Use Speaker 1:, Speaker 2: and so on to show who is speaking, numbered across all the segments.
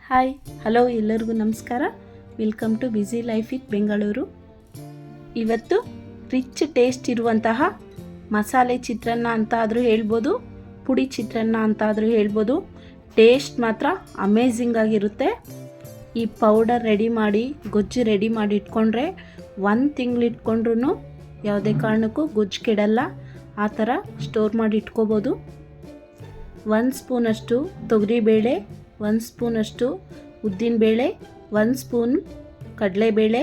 Speaker 1: Hi hello ಎಲ್ಲರಿಗೂ ನಮಸ್ಕಾರ. Welcome to busy life with Bengaluru. ಇವತ್ತು ರಿಚ್ ಟೇಸ್ಟ್ ಇರುವಂತಹ ಮಸಾಲೆ ಚಿತ್ರಾನ್ನ ಅಂತಾದರೂ ಹೇಳ್ಬೋದು, ಪುಡಿ ಚಿತ್ರಾನ್ನ ಅಂತಾದರೂ ಹೇಳ್ಬೋದು. ಟೇಸ್ಟ್ ಮಾತ್ರ ಅಮೇಝಿಂಗ್ ಆಗಿರುತ್ತೆ. ಈ ಪೌಡರ್ ರೆಡಿ ಮಾಡಿ, ಗೊಜ್ಜು ರೆಡಿ ಮಾಡಿ ಇಟ್ಕೊಂಡ್ರೆ 1 ತಿಂಗಳು ಇಟ್ಕೊಂಡ್ರೂ ಯಾವುದೇ ಕಾರಣಕ್ಕೂ ಗೊಜ್ಜು ಕೆಡಲ್ಲ. ಆ ಥರ ಸ್ಟೋರ್ ಮಾಡಿ ಇಟ್ಕೋಬೋದು. 1 ಸ್ಪೂನಷ್ಟು ತೊಗರಿಬೇಳೆ, 1 ಸ್ಪೂನಷ್ಟು ಉದ್ದಿನಬೇಳೆ, 1 ಸ್ಪೂನ್ ಕಡಲೆಬೇಳೆ,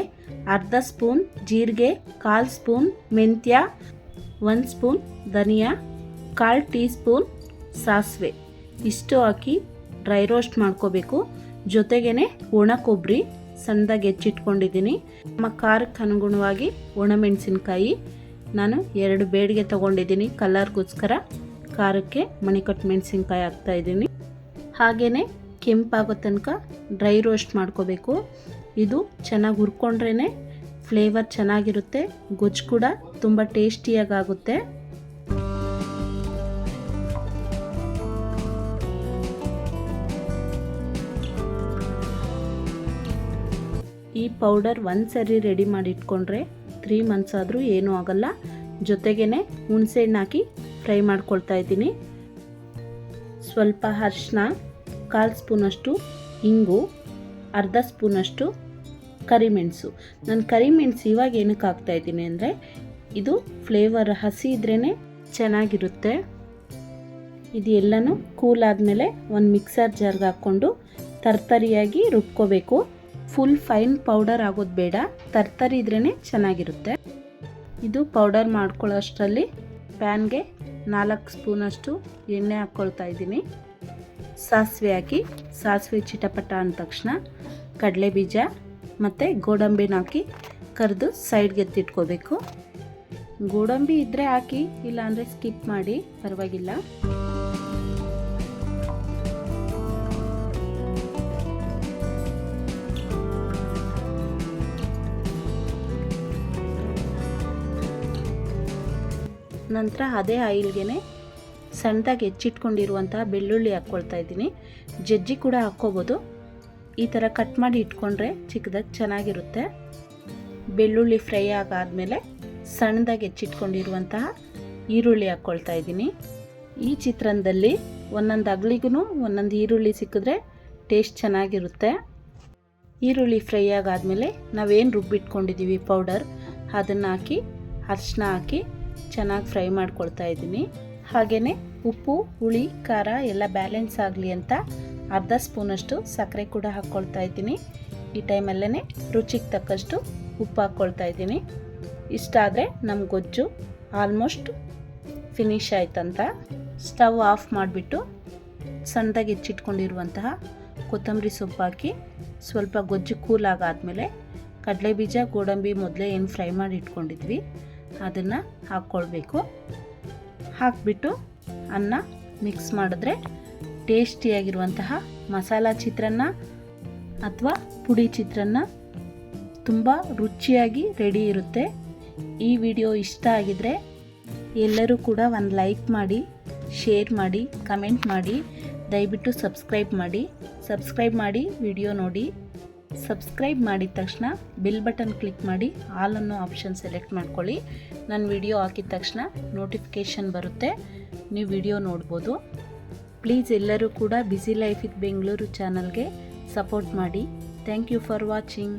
Speaker 1: ಅರ್ಧ ಸ್ಪೂನ್ ಜೀರಿಗೆ, 1/4 ಸ್ಪೂನ್ ಮೆಂತ್ಯ, 1 ಸ್ಪೂನ್ ಧನಿಯಾ, 1/4 ಟೀ ಸ್ಪೂನ್ ಸಾಸಿವೆ ಇಷ್ಟು ಹಾಕಿ ಡ್ರೈ ರೋಸ್ಟ್ ಮಾಡ್ಕೋಬೇಕು. ಜೊತೆಗೇ ಒಣ ಕೊಬ್ಬರಿ ಸಣ್ಣದಾಗಿ ಹೆಚ್ಚಿಟ್ಕೊಂಡಿದ್ದೀನಿ. ನಮ್ಮ ಖಾರಕ್ಕೆ ಅನುಗುಣವಾಗಿ ಒಣಮೆಣಸಿನ್ಕಾಯಿ ನಾನು 2 ಬೇಡಿಗೆ ತೊಗೊಂಡಿದ್ದೀನಿ. ಕಲರ್ಗೋಸ್ಕರ ಖಾರಕ್ಕೆ ಮಣಿಕಟ್ಟು ಮೆಣಸಿನ್ಕಾಯಿ ಹಾಕ್ತಾಯಿದ್ದೀನಿ. ಹಾಗೆಯೇ ಕೆಂಪಾಗೋ ತನಕ ಡ್ರೈ ರೋಸ್ಟ್ ಮಾಡ್ಕೋಬೇಕು. ಇದು ಚೆನ್ನಾಗಿ ಹುರ್ಕೊಂಡ್ರೇ ಫ್ಲೇವರ್ ಚೆನ್ನಾಗಿರುತ್ತೆ, ಗೊಜ್ಜು ಕೂಡ ತುಂಬ ಟೇಸ್ಟಿಯಾಗುತ್ತೆ. ಈ ಪೌಡರ್ ಒಂದ್ಸರಿ ರೆಡಿ ಮಾಡಿ ಇಟ್ಕೊಂಡ್ರೆ 3 ಮಂತ್ಸ್ ಆದರೂ ಏನೂ ಆಗಲ್ಲ. ಜೊತೆಗೇ ಹುಣಸೆಹಣ್ಣು ಹಾಕಿ ಫ್ರೈ ಮಾಡ್ಕೊಳ್ತಾ ಇದ್ದೀನಿ. ಸ್ವಲ್ಪ ಅರಿಶಿನ, 1/4 ಸ್ಪೂನಷ್ಟು ಇಂಗು, ಅರ್ಧ ಸ್ಪೂನಷ್ಟು ಕರಿಮೆಣಸು. ನಾನು ಕರಿಮೆಣಸು ಇವಾಗ ಏನಕ್ಕೆ ಹಾಕ್ತಾಯಿದ್ದೀನಿ ಅಂದರೆ ಇದು ಫ್ಲೇವರ್ ಹಸಿ ಇದ್ರೇ ಚೆನ್ನಾಗಿರುತ್ತೆ. ಇದು ಎಲ್ಲನೂ ಕೂಲ್ ಆದಮೇಲೆ ಒಂದು ಮಿಕ್ಸರ್ ಜಾರ್ಗೆ ಹಾಕ್ಕೊಂಡು ತರ್ತರಿಯಾಗಿ ರುಬ್ಕೋಬೇಕು. ಫುಲ್ ಫೈನ್ ಪೌಡರ್ ಆಗೋದು ಬೇಡ, ತರ್ತರಿ ಇದ್ರೇ ಚೆನ್ನಾಗಿರುತ್ತೆ. ಇದು ಪೌಡರ್ ಮಾಡ್ಕೊಳ್ಳೋಷ್ಟರಲ್ಲಿ ಪ್ಯಾನ್ಗೆ 4 ಸ್ಪೂನಷ್ಟು ಎಣ್ಣೆ ಹಾಕ್ಕೊಳ್ತಾ ಇದ್ದೀನಿ. ಸಾಸಿವೆ ಹಾಕಿ, ಸಾಸಿವೆ ಚಿಟಪಟ ಅಂದ ತಕ್ಷಣ ಕಡಲೆ ಬೀಜ ಮತ್ತು ಗೋಡಂಬಿನ ಹಾಕಿ ಕರೆದು ಸೈಡ್ಗೆ ಎತ್ತಿಟ್ಕೋಬೇಕು. ಗೋಡಂಬಿ ಇದ್ದರೆ ಹಾಕಿ, ಇಲ್ಲಾಂದರೆ ಸ್ಕಿಪ್ ಮಾಡಿ, ಪರವಾಗಿಲ್ಲ. ನಂತರ ಅದೇ ಆಯಿಲ್ಗೆ ಸಣ್ಣದಾಗಿ ಹೆಚ್ಚಿಟ್ಕೊಂಡಿರುವಂತಹ ಬೆಳ್ಳುಳ್ಳಿ ಹಾಕ್ಕೊಳ್ತಾ ಇದ್ದೀನಿ. ಜಜ್ಜಿ ಕೂಡ ಹಾಕ್ಕೋಬೋದು. ಈ ಥರ ಕಟ್ ಮಾಡಿ ಇಟ್ಕೊಂಡ್ರೆ ಚಿಕ್ಕದಾಗಿ ಚೆನ್ನಾಗಿರುತ್ತೆ. ಬೆಳ್ಳುಳ್ಳಿ ಫ್ರೈ ಆಗಾದಮೇಲೆ ಸಣ್ಣದಾಗಿ ಹೆಚ್ಚಿಟ್ಕೊಂಡಿರುವಂತಹ ಈರುಳ್ಳಿ ಹಾಕ್ಕೊಳ್ತಾ ಇದ್ದೀನಿ. ಈ ಚಿತ್ರಾನ್ನದಲ್ಲಿ ಒಂದೊಂದು ಅಗ್ಲಿಗೂ ಒಂದೊಂದು ಈರುಳ್ಳಿ ಸಿಕ್ಕಿದ್ರೆ ಟೇಸ್ಟ್ ಚೆನ್ನಾಗಿರುತ್ತೆ. ಈರುಳ್ಳಿ ಫ್ರೈ ಆಗಾದಮೇಲೆ ನಾವೇನು ರುಬ್ಬಿಟ್ಕೊಂಡಿದ್ದೀವಿ ಪೌಡರ್, ಅದನ್ನು ಹಾಕಿ ಅರಿಶಿನ ಹಾಕಿ ಚೆನ್ನಾಗಿ ಫ್ರೈ ಮಾಡ್ಕೊಳ್ತಾ ಇದ್ದೀನಿ. ಹಾಗೆಯೇ ಉಪ್ಪು, ಹುಳಿ, ಖಾರ ಎಲ್ಲ ಬ್ಯಾಲೆನ್ಸ್ ಆಗಲಿ ಅಂತ ಅರ್ಧ ಸ್ಪೂನಷ್ಟು ಸಕ್ಕರೆ ಕೂಡ ಹಾಕ್ಕೊಳ್ತಾ ಇದ್ದೀನಿ. ಈ ಟೈಮಲ್ಲೇ ರುಚಿಗೆ ತಕ್ಕಷ್ಟು ಉಪ್ಪು ಹಾಕ್ಕೊಳ್ತಾ ಇದ್ದೀನಿ. ಇಷ್ಟಾದರೆ ನಮ್ಮ ಗೊಜ್ಜು ಆಲ್ಮೋಸ್ಟ್ ಫಿನಿಶ್ ಆಯ್ತಂತ. ಸ್ಟವ್ ಆಫ್ ಮಾಡಿಬಿಟ್ಟು ಸಣ್ಣದಾಗಿ ಹೆಚ್ಚಿಟ್ಕೊಂಡಿರುವಂತಹ ಕೊತ್ತಂಬರಿ ಸೊಪ್ಪು ಹಾಕಿ ಸ್ವಲ್ಪ ಗೊಜ್ಜು ಕೂಲ್ ಆಗಾದಮೇಲೆ ಕಡಲೆ ಬೀಜ, ಗೋಡಂಬಿ ಮೊದಲೇ ಏನು ಫ್ರೈ ಮಾಡಿ ಇಟ್ಕೊಂಡಿದ್ವಿ ಅದನ್ನು ಹಾಕ್ಕೊಳ್ಬೇಕು. ಹಾಕಿಬಿಟ್ಟು ಅನ್ನ ಮಿಕ್ಸ್ ಮಾಡಿದ್ರೆ ಟೇಸ್ಟಿಯಾಗಿರುವಂತಹ ಮಸಾಲ ಚಿತ್ರಾನ್ನ ಅಥವಾ ಪುಡಿ ಚಿತ್ರಾನ್ನ ತುಂಬ ರುಚಿಯಾಗಿ ರೆಡಿ ಇರುತ್ತೆ. ಈ ವಿಡಿಯೋ ಇಷ್ಟ ಆಗಿದರೆ ಎಲ್ಲರೂ ಕೂಡ ಒಂದು ಲೈಕ್ ಮಾಡಿ, ಶೇರ್ ಮಾಡಿ, ಕಮೆಂಟ್ ಮಾಡಿ, ದಯವಿಟ್ಟು ಸಬ್ಸ್ಕ್ರೈಬ್ ಮಾಡಿ ವಿಡಿಯೋ ನೋಡಿ. ಸಬ್ಸ್ಕ್ರೈಬ್ ಮಾಡಿದ ತಕ್ಷಣ ಬೆಲ್ ಬಟನ್ ಕ್ಲಿಕ್ ಮಾಡಿ ಆಲ್ ಅನ್ನೋ ಆಪ್ಷನ್ ಸೆಲೆಕ್ಟ್ ಮಾಡ್ಕೊಳ್ಳಿ. ನಾನು ವಿಡಿಯೋ ಹಾಕಿದ ತಕ್ಷಣ ನೋಟಿಫಿಕೇಷನ್ ಬರುತ್ತೆ, ನೀವು ವಿಡಿಯೋ ನೋಡ್ಬೋದು. ಪ್ಲೀಸ್ ಎಲ್ಲರೂ ಕೂಡ ಬ್ಯುಸಿ ಲೈಫ್ ವಿತ್ ಬೆಂಗಳೂರು ಚಾನಲ್ಗೆ ಸಪೋರ್ಟ್ ಮಾಡಿ. Thank you for watching.